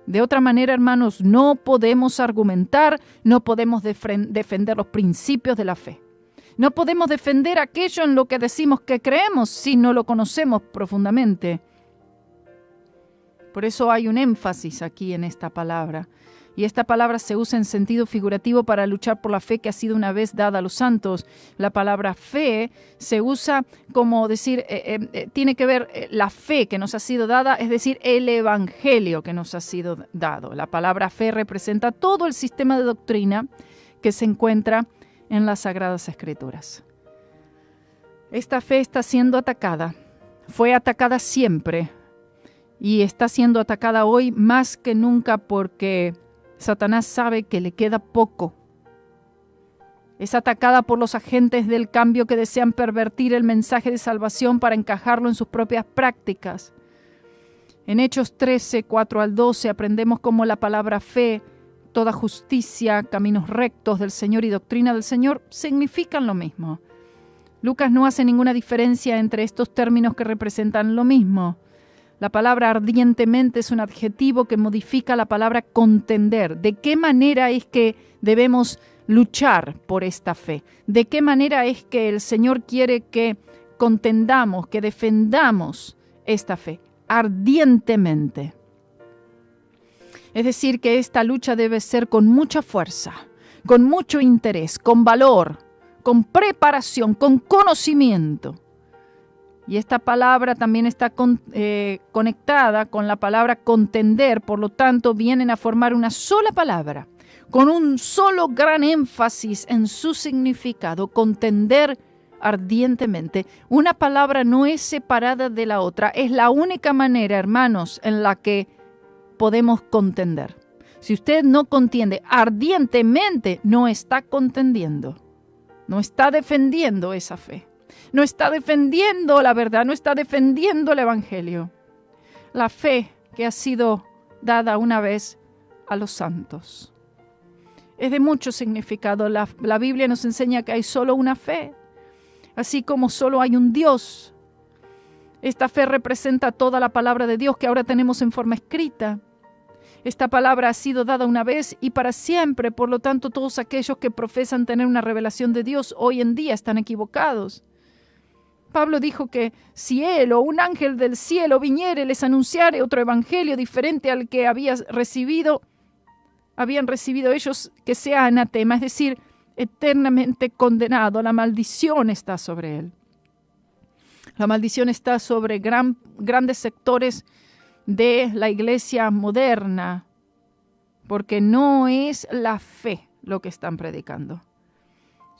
De otra manera, hermanos, no podemos argumentar, no podemos defender los principios de la fe. No podemos defender aquello en lo que decimos que creemos si no lo conocemos profundamente. Por eso hay un énfasis aquí en esta palabra. Y esta palabra se usa en sentido figurativo para luchar por la fe que ha sido una vez dada a los santos. La palabra fe se usa como decir, tiene que ver la fe que nos ha sido dada, es decir, el evangelio que nos ha sido dado. La palabra fe representa todo el sistema de doctrina que se encuentra en las Sagradas Escrituras. Esta fe está siendo atacada, fue atacada siempre y está siendo atacada hoy más que nunca porque Satanás sabe que le queda poco. Es atacada por los agentes del cambio que desean pervertir el mensaje de salvación para encajarlo en sus propias prácticas. En Hechos 13, 4 al 12 aprendemos cómo la palabra fe, toda justicia, caminos rectos del Señor y doctrina del Señor significan lo mismo. Lucas no hace ninguna diferencia entre estos términos que representan lo mismo. La palabra ardientemente es un adjetivo que modifica la palabra contender. ¿De qué manera es que debemos luchar por esta fe? ¿De qué manera es que el Señor quiere que contendamos, que defendamos esta fe? Ardientemente. Es decir, que esta lucha debe ser con mucha fuerza, con mucho interés, con valor, con preparación, con conocimiento. Y esta palabra también está conectada con la palabra contender, por lo tanto vienen a formar una sola palabra, con un solo gran énfasis en su significado, contender ardientemente. Una palabra no es separada de la otra, es la única manera, hermanos, en la que podemos contender. Si usted no contiende ardientemente, no está contendiendo, no está defendiendo esa fe. No está defendiendo la verdad, no está defendiendo el Evangelio. La fe que ha sido dada una vez a los santos. Es de mucho significado. La Biblia nos enseña que hay solo una fe, así como solo hay un Dios. Esta fe representa toda la palabra de Dios que ahora tenemos en forma escrita. Esta palabra ha sido dada una vez y para siempre, por lo tanto todos aquellos que profesan tener una revelación de Dios hoy en día están equivocados. Pablo dijo que si él o un ángel del cielo viniere y les anunciare otro evangelio diferente al que había recibido, habían recibido ellos que sea anatema, es decir, eternamente condenado. La maldición está sobre él. La maldición está sobre grandes sectores de la iglesia moderna, porque no es la fe lo que están predicando.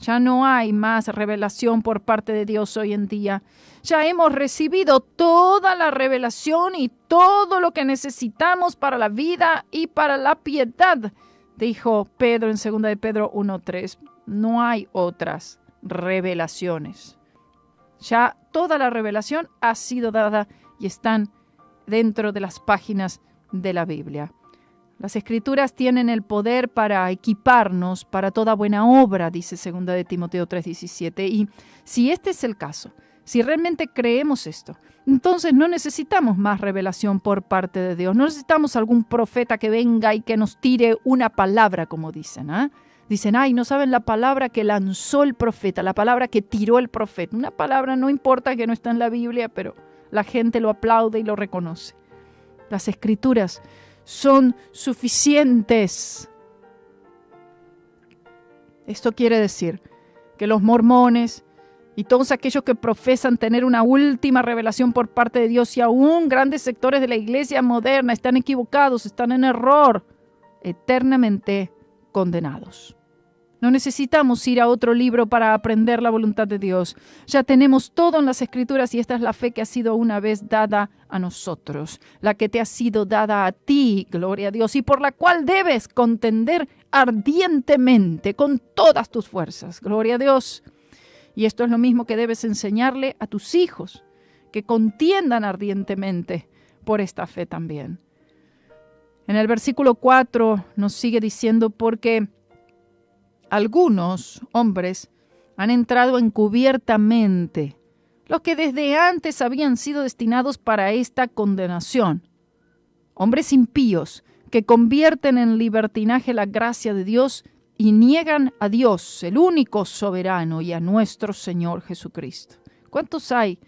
Ya no hay más revelación por parte de Dios hoy en día. Ya hemos recibido toda la revelación y todo lo que necesitamos para la vida y para la piedad, dijo Pedro en 2 de Pedro 1:3. No hay otras revelaciones. Ya toda la revelación ha sido dada y están dentro de las páginas de la Biblia. Las Escrituras tienen el poder para equiparnos para toda buena obra, dice 2 de Timoteo 3:17. Y si este es el caso, si realmente creemos esto, entonces no necesitamos más revelación por parte de Dios. No necesitamos algún profeta que venga y que nos tire una palabra, como dicen. Dicen, no saben la palabra que lanzó el profeta, la palabra que tiró el profeta. Una palabra no importa que no está en la Biblia, pero la gente lo aplaude y lo reconoce. Las Escrituras son suficientes. Esto quiere decir que los mormones y todos aquellos que profesan tener una última revelación por parte de Dios y aún grandes sectores de la iglesia moderna están equivocados, están en error, eternamente condenados. No necesitamos ir a otro libro para aprender la voluntad de Dios. Ya tenemos todo en las Escrituras y esta es la fe que ha sido una vez dada a nosotros, la que te ha sido dada a ti, gloria a Dios, y por la cual debes contender ardientemente con todas tus fuerzas, gloria a Dios. Y esto es lo mismo que debes enseñarle a tus hijos, que contiendan ardientemente por esta fe también. En el versículo 4 nos sigue diciendo, porque algunos hombres han entrado encubiertamente, los que desde antes habían sido destinados para esta condenación. Hombres impíos que convierten en libertinaje la gracia de Dios y niegan a Dios, el único soberano, y a nuestro Señor Jesucristo. ¿Cuántos hay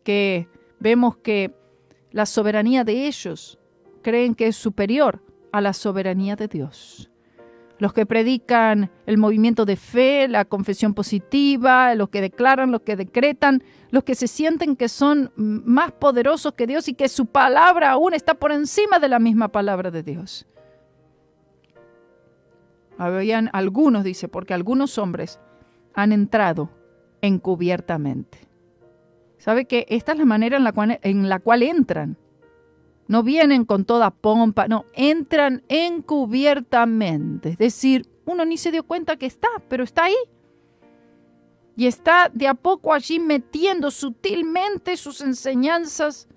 que vemos que la soberanía de ellos creen que es superior a la soberanía de Dios? Los que predican el movimiento de fe, la confesión positiva, los que declaran, los que decretan, los que se sienten que son más poderosos que Dios y que su palabra aún está por encima de la misma palabra de Dios. Habían algunos, dice, porque algunos hombres han entrado encubiertamente. ¿Sabe que esta es la manera en la cual entran? No vienen con toda pompa, no, entran encubiertamente. Es decir, uno ni se dio cuenta que está, pero está ahí. Y está de a poco allí metiendo sutilmente sus enseñanzas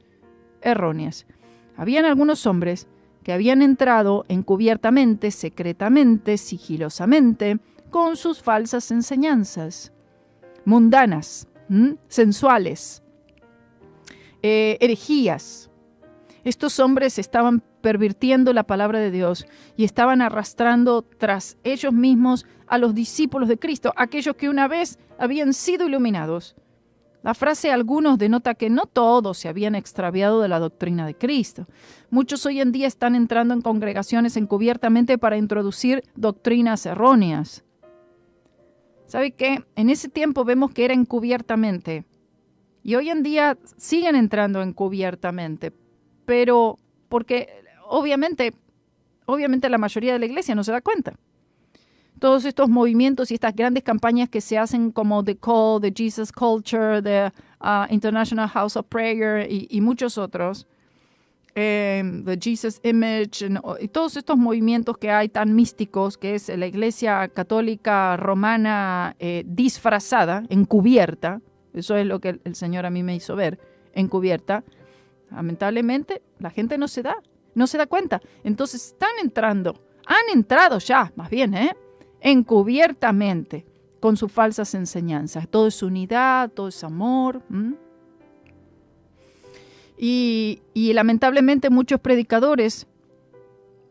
erróneas. Habían algunos hombres que habían entrado encubiertamente, secretamente, sigilosamente, con sus falsas enseñanzas, mundanas, sensuales, herejías. Estos hombres estaban pervirtiendo la palabra de Dios y estaban arrastrando tras ellos mismos a los discípulos de Cristo, aquellos que una vez habían sido iluminados. La frase algunos denota que no todos se habían extraviado de la doctrina de Cristo. Muchos hoy en día están entrando en congregaciones encubiertamente para introducir doctrinas erróneas. ¿Sabe qué? En ese tiempo vemos que era encubiertamente y hoy en día siguen entrando encubiertamente. Pero porque obviamente la mayoría de la iglesia no se da cuenta. Todos estos movimientos y estas grandes campañas que se hacen como The Call, The Jesus Culture, The International House of Prayer y muchos otros, The Jesus Image, y todos estos movimientos que hay tan místicos, que es la iglesia católica romana disfrazada, encubierta, eso es lo que el Señor a mí me hizo ver, encubierta. Lamentablemente, la gente no se da cuenta. Entonces han entrado ya, más bien, encubiertamente, con sus falsas enseñanzas. Todo es unidad, todo es amor. Y lamentablemente muchos predicadores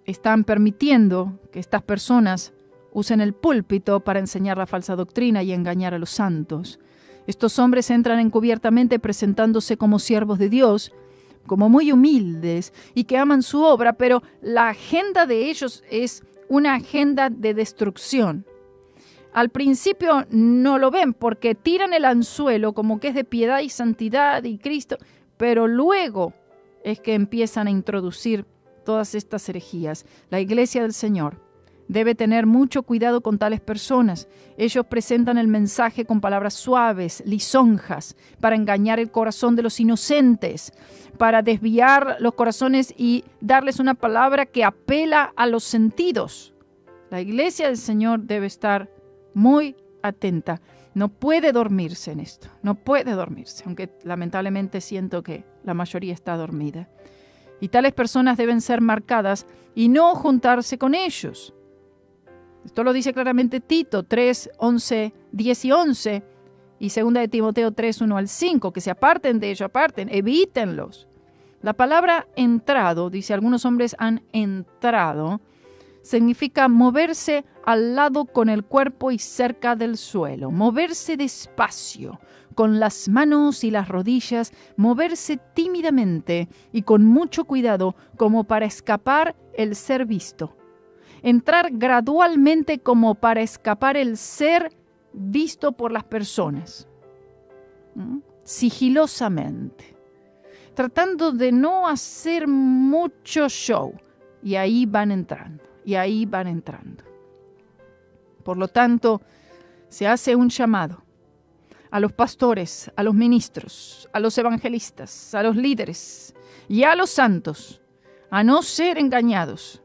están permitiendo que estas personas usen el púlpito para enseñar la falsa doctrina y engañar a los santos. Estos hombres entran encubiertamente presentándose como siervos de Dios, como muy humildes y que aman su obra, pero la agenda de ellos es una agenda de destrucción. Al principio no lo ven porque tiran el anzuelo como que es de piedad y santidad y Cristo, pero luego es que empiezan a introducir todas estas herejías. La iglesia del Señor debe tener mucho cuidado con tales personas. Ellos presentan el mensaje con palabras suaves, lisonjas, para engañar el corazón de los inocentes, para desviar los corazones y darles una palabra que apela a los sentidos. La iglesia del Señor debe estar muy atenta. No puede dormirse en esto, no puede dormirse, aunque lamentablemente siento que la mayoría está dormida. Y tales personas deben ser marcadas y no juntarse con ellos. Esto lo dice claramente Tito 3, 11, 10 y 11 y 2 de Timoteo 3, 1 al 5, que se aparten de ellos, aparten, evítenlos. La palabra entrado, dice algunos hombres han entrado, significa moverse al lado con el cuerpo y cerca del suelo, moverse despacio, con las manos y las rodillas, moverse tímidamente y con mucho cuidado como para escapar el ser visto. Entrar gradualmente como para escapar el ser visto por las personas. Sigilosamente. Tratando de no hacer mucho show. Y ahí van entrando. Y ahí van entrando. Por lo tanto, se hace un llamado a los pastores, a los ministros, a los evangelistas, a los líderes y a los santos a no ser engañados.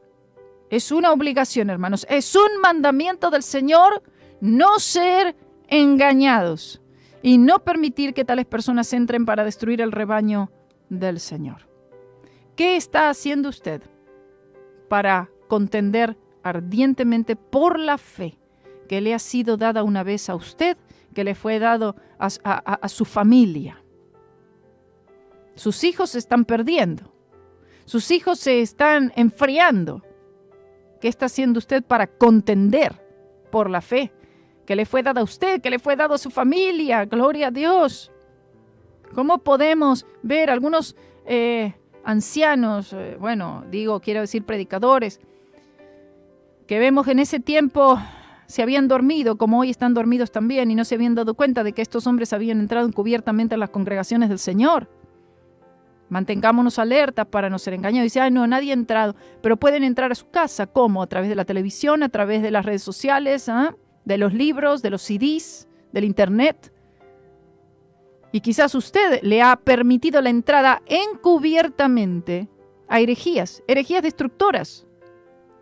Es una obligación, hermanos. Es un mandamiento del Señor no ser engañados y no permitir que tales personas entren para destruir el rebaño del Señor. ¿Qué está haciendo usted para contender ardientemente por la fe que le ha sido dada una vez a usted, que le fue dado a su familia? Sus hijos se están perdiendo. Sus hijos se están enfriando. ¿Qué está haciendo usted para contender por la fe que le fue dada a usted, que le fue dado a su familia? Gloria a Dios. ¿Cómo podemos ver algunos ancianos, quiero decir predicadores, que vemos en ese tiempo se habían dormido, como hoy están dormidos también, y no se habían dado cuenta de que estos hombres habían entrado encubiertamente en las congregaciones del Señor? Mantengámonos alertas para no ser engañados. Dice, no, nadie ha entrado, pero pueden entrar a su casa. ¿Cómo? A través de la televisión, a través de las redes sociales, de los libros, de los CDs, del internet. Y quizás usted le ha permitido la entrada encubiertamente a herejías destructoras,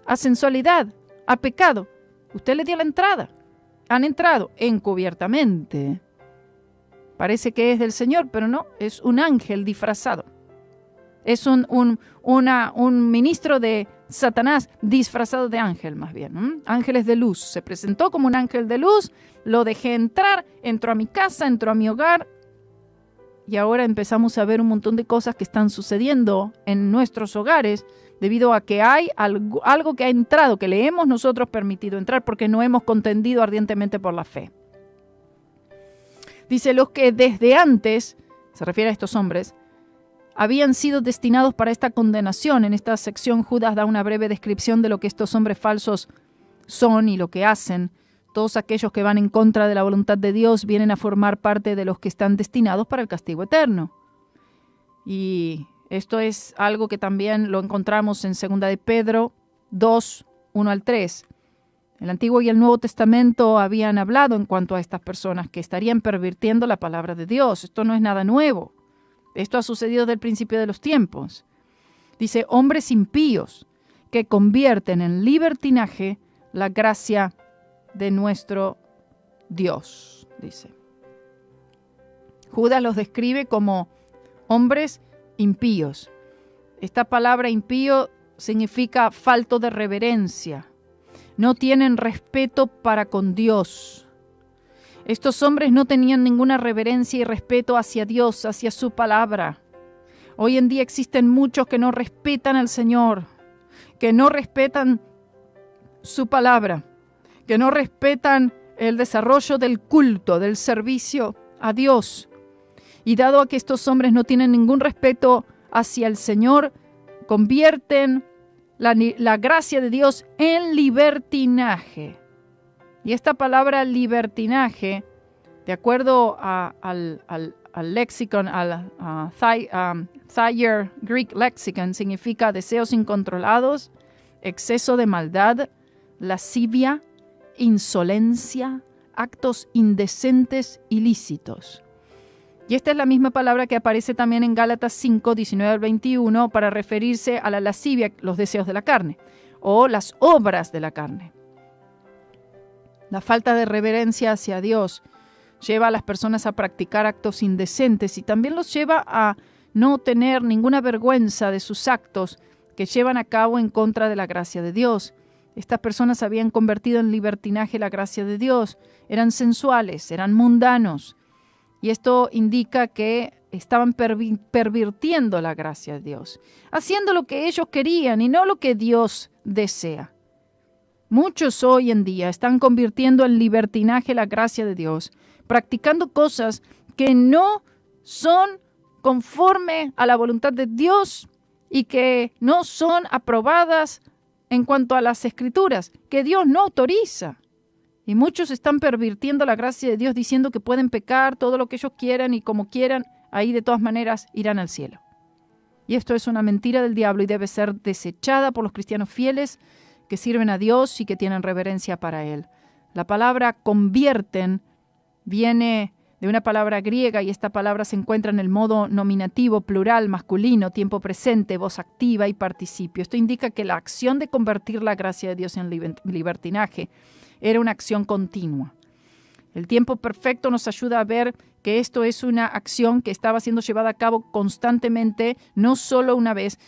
a sensualidad, a pecado. Usted le dio la entrada. Han entrado encubiertamente. Parece que es del Señor, pero no, es un ángel disfrazado. Es un ministro de Satanás disfrazado de ángel, más bien. Ángeles de luz. Se presentó como un ángel de luz, lo dejé entrar, entró a mi casa, entró a mi hogar. Y ahora empezamos a ver un montón de cosas que están sucediendo en nuestros hogares debido a que hay algo que ha entrado, que le hemos nosotros permitido entrar porque no hemos contendido ardientemente por la fe. Dice, los que desde antes, se refiere a estos hombres, habían sido destinados para esta condenación. En esta sección Judas da una breve descripción de lo que estos hombres falsos son y lo que hacen. Todos aquellos que van en contra de la voluntad de Dios vienen a formar parte de los que están destinados para el castigo eterno. Y esto es algo que también lo encontramos en 2 de Pedro 2, 1 al 3. El Antiguo y el Nuevo Testamento habían hablado en cuanto a estas personas que estarían pervirtiendo la palabra de Dios. Esto no es nada nuevo. Esto ha sucedido desde el principio de los tiempos. Dice, hombres impíos que convierten en libertinaje la gracia de nuestro Dios, dice. Judas los describe como hombres impíos. Esta palabra impío significa falto de reverencia. No tienen respeto para con Dios. Estos hombres no tenían ninguna reverencia y respeto hacia Dios, hacia su palabra. Hoy en día existen muchos que no respetan al Señor, que no respetan su palabra, que no respetan el desarrollo del culto, del servicio a Dios. Y dado a que estos hombres no tienen ningún respeto hacia el Señor, convierten la gracia de Dios en libertinaje. Y esta palabra libertinaje, de acuerdo al lexicon, al Thayer Greek Lexicon, significa deseos incontrolados, exceso de maldad, lascivia, insolencia, actos indecentes, ilícitos. Y esta es la misma palabra que aparece también en Gálatas 5, 19 al 21, para referirse a la lascivia, los deseos de la carne, o las obras de la carne. La falta de reverencia hacia Dios lleva a las personas a practicar actos indecentes y también los lleva a no tener ninguna vergüenza de sus actos que llevan a cabo en contra de la gracia de Dios. Estas personas habían convertido en libertinaje la gracia de Dios, eran sensuales, eran mundanos. Y esto indica que estaban pervirtiendo la gracia de Dios, haciendo lo que ellos querían y no lo que Dios desea. Muchos hoy en día están convirtiendo en libertinaje la gracia de Dios, practicando cosas que no son conforme a la voluntad de Dios y que no son aprobadas en cuanto a las Escrituras, que Dios no autoriza. Y muchos están pervirtiendo la gracia de Dios diciendo que pueden pecar todo lo que ellos quieran y como quieran, ahí de todas maneras irán al cielo. Y esto es una mentira del diablo y debe ser desechada por los cristianos fieles que sirven a Dios y que tienen reverencia para Él. La palabra convierten viene de una palabra griega y esta palabra se encuentra en el modo nominativo, plural, masculino, tiempo presente, voz activa y participio. Esto indica que la acción de convertir la gracia de Dios en libertinaje era una acción continua. El tiempo perfecto nos ayuda a ver que esto es una acción que estaba siendo llevada a cabo constantemente, no solo una vez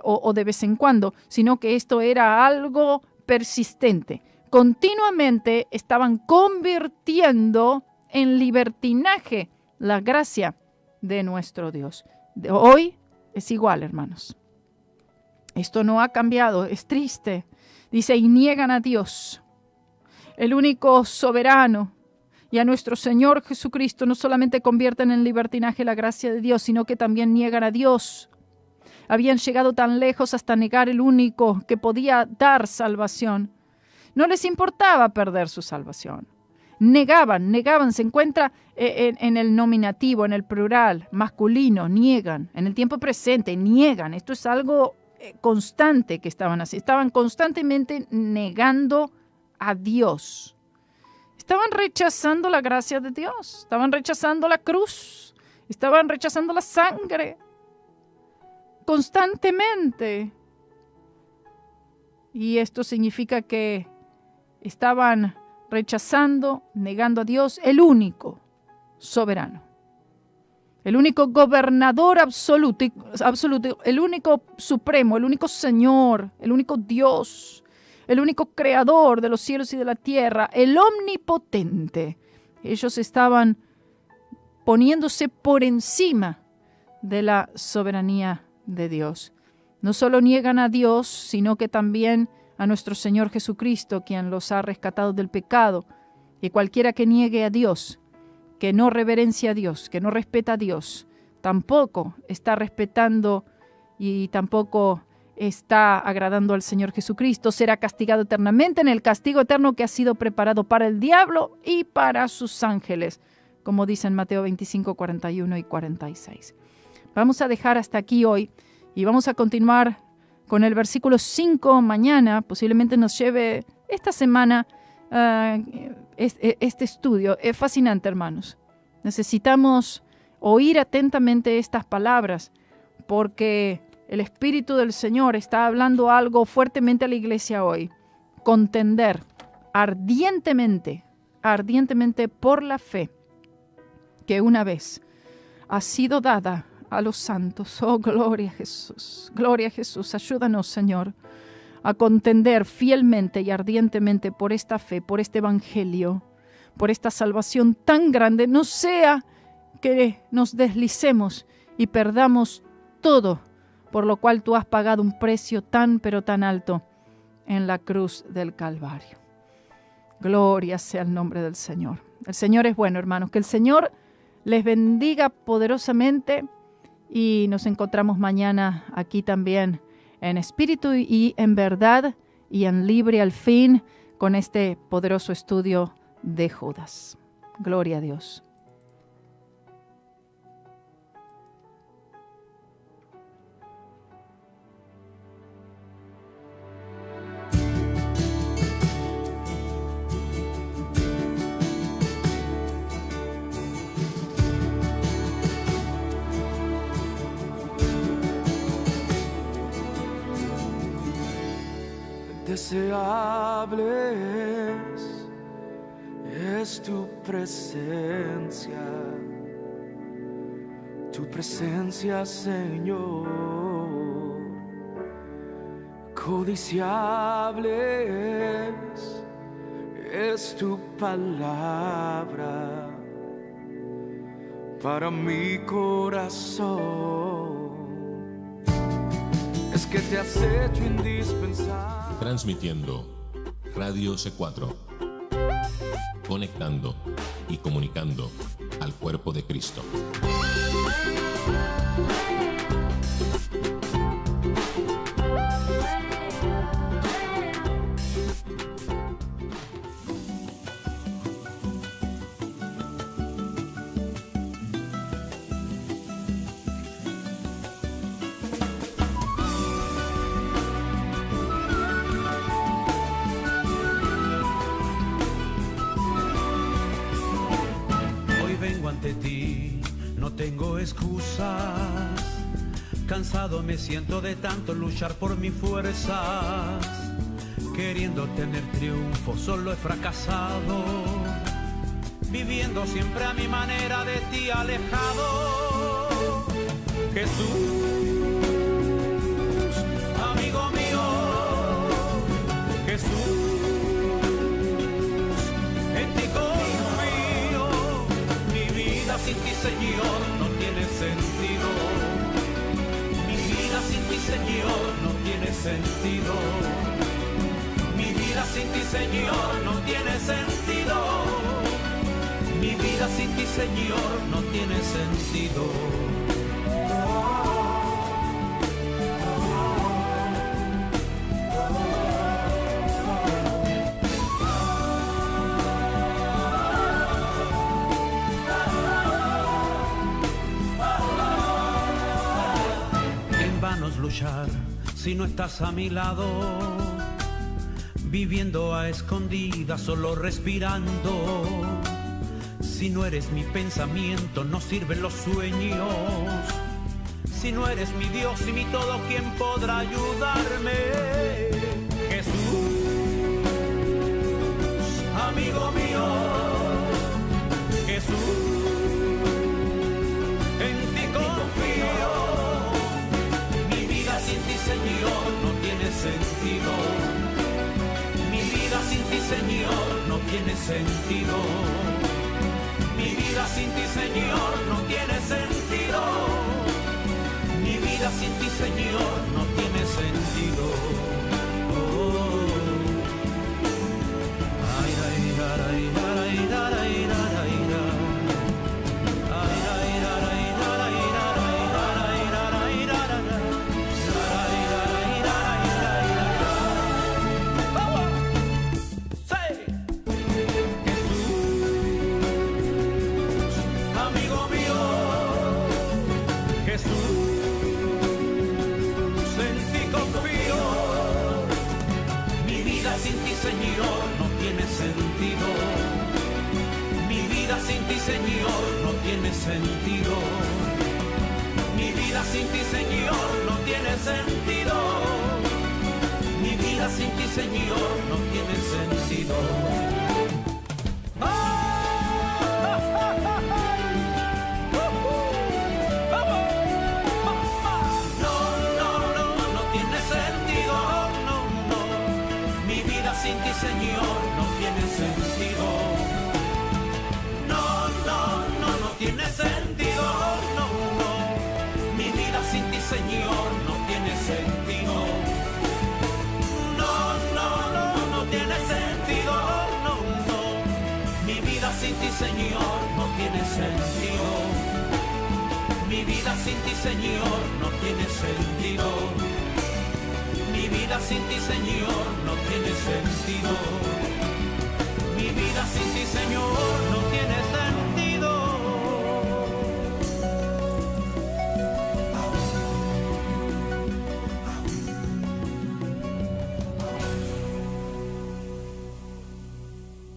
o de vez en cuando, sino que esto era algo persistente. Continuamente estaban convirtiendo en libertinaje la gracia de nuestro Dios. Hoy es igual, hermanos. Esto no ha cambiado, es triste. Dice, y niegan a Dios, el único soberano, y a nuestro Señor Jesucristo. No solamente convierten en libertinaje la gracia de Dios, sino que también niegan a Dios. Habían llegado tan lejos hasta negar el único que podía dar salvación. No les importaba perder su salvación. Negaban, se encuentra en el nominativo, en el plural, masculino, niegan. En el tiempo presente, niegan. Esto es algo constante que estaban haciendo. Estaban constantemente negando a Dios. Estaban rechazando la gracia de Dios. Estaban rechazando la cruz. Estaban rechazando la sangre. Constantemente. Y esto significa que estaban rechazando, negando a Dios, el único soberano, el único gobernador absoluto, el único supremo, el único Señor, el único Dios, el único creador de los cielos y de la tierra, el omnipotente. Ellos estaban poniéndose por encima de la soberanía de Dios. No solo niegan a Dios, sino que también a nuestro Señor Jesucristo, quien los ha rescatado del pecado. Y cualquiera que niegue a Dios, que no reverencia a Dios, que no respeta a Dios, tampoco está respetando y tampoco está agradando al Señor Jesucristo. Será castigado eternamente en el castigo eterno que ha sido preparado para el diablo y para sus ángeles, como dice en Mateo 25, 41 y 46. Vamos a dejar hasta aquí hoy y vamos a continuar con el versículo 5 mañana. Posiblemente nos lleve esta semana este estudio. Es fascinante, hermanos. Necesitamos oír atentamente estas palabras porque el Espíritu del Señor está hablando algo fuertemente a la iglesia hoy. Contender ardientemente por la fe que una vez ha sido dada a los santos. Oh, gloria a Jesús. Gloria a Jesús. Ayúdanos, Señor, a contender fielmente y ardientemente por esta fe, por este evangelio, por esta salvación tan grande. No sea que nos deslicemos y perdamos todo, por lo cual tú has pagado un precio tan, pero tan alto en la cruz del Calvario. Gloria sea el nombre del Señor. El Señor es bueno, hermanos. Que el Señor les bendiga poderosamente. Y nos encontramos mañana aquí también en espíritu y en verdad y en libre al fin con este poderoso estudio de Judas. Gloria a Dios. Deseable es tu presencia, Señor. Codiciable es tu palabra para mi corazón. Es que te has hecho indispensable. Transmitiendo Radio C4, conectando y comunicando al cuerpo de Cristo. Tengo excusas, cansado me siento de tanto luchar por mis fuerzas, queriendo tener triunfo solo he fracasado, viviendo siempre a mi manera de ti alejado. Jesús, amigo mío, Jesús, en ti confío, mi vida sin ti, Señor, no tiene sentido. Mi vida sin ti, Señor, no tiene sentido. Mi vida sin ti, Señor, no tiene sentido. Mi vida sin ti, Señor, no tiene sentido. Luchar si no estás a mi lado, viviendo a escondidas, solo respirando. Si no eres mi pensamiento, no sirven los sueños. Si no eres mi Dios y mi todo, ¿quién podrá ayudarme? Jesús, amigo mío, Jesús, en ti confío. Sin ti, Señor, no tiene sentido. Mi vida sin ti, Señor, no tiene sentido. Mi vida sin ti, Señor, no tiene sentido. Mi vida sin ti, Señor, no tiene sentido. Oh. Ay, ay, ay, ay, ay, ay, ay, ay. Señor, no tiene sentido. Mi vida sin ti, Señor, no tiene sentido. Mi vida sin ti, Señor, no tiene sentido. Mi vida sin ti, Señor, no tiene sentido. Sin ti, Señor, no tiene sentido. No, no, no, no tiene sentido. No, no. Mi vida sin ti, Señor, no tiene sentido. No, no, no, no tiene sentido. No, no. Mi vida sin ti, Señor, no tiene sentido. Mi vida sin ti, Señor, no tiene sentido. vida sin ti, Señor, no tiene sentido.